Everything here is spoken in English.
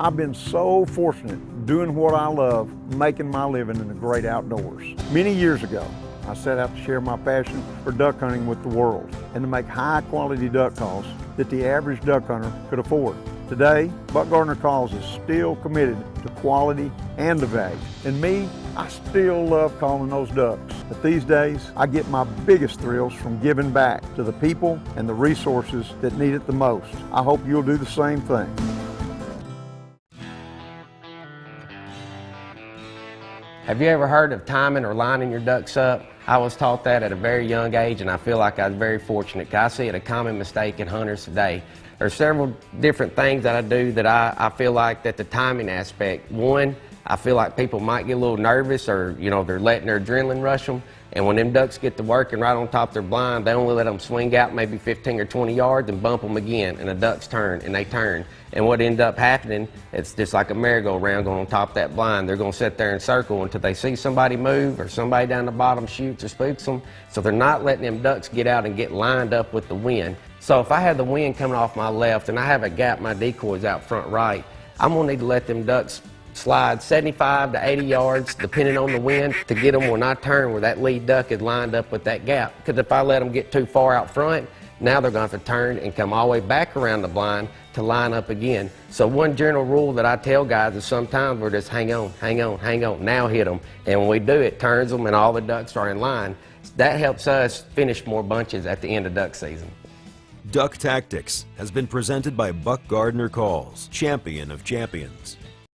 I've been so fortunate doing what I love, making my living in the great outdoors. Many years ago, I set out to share my passion for duck hunting with the world and to make high quality duck calls that the average duck hunter could afford. Today, Buck Gardner Calls is still committed to quality and to value. And me, I still love calling those ducks. But these days, I get my biggest thrills from giving back to the people and the resources that need it the most. I hope you'll do the same thing. Have you ever heard of timing or lining your ducks up? I was taught that at a very young age, and I feel like I was very fortunate. I see it a common mistake in hunters today. There's several different things that I do that I feel like that the timing aspect. One, I feel like people might get a little nervous, or they're letting their adrenaline rush them. And when them ducks get to working right on top of their blind, they only let them swing out maybe 15 or 20 yards and bump them again, and the ducks turn, and they turn. And what ends up happening, it's just like a merry-go-round going on top of that blind. They're going to sit there and circle until they see somebody move or somebody down the bottom shoots or spooks them. So they're not letting them ducks get out and get lined up with the wind. So if I have the wind coming off my left and I have a gap, my decoy's out front right, I'm going to need to let them ducks slide 75 to 80 yards, depending on the wind, to get them when I turn where that lead duck is lined up with that gap. Because if I let them get too far out front, now they're going to have to turn and come all the way back around the blind to line up again. So one general rule that I tell guys is sometimes we're just hang on, hang on, hang on, now hit them. And when we do, it turns them and all the ducks are in line. That helps us finish more bunches at the end of duck season. Duck Tactics has been presented by Buck Gardner Calls, champion of champions.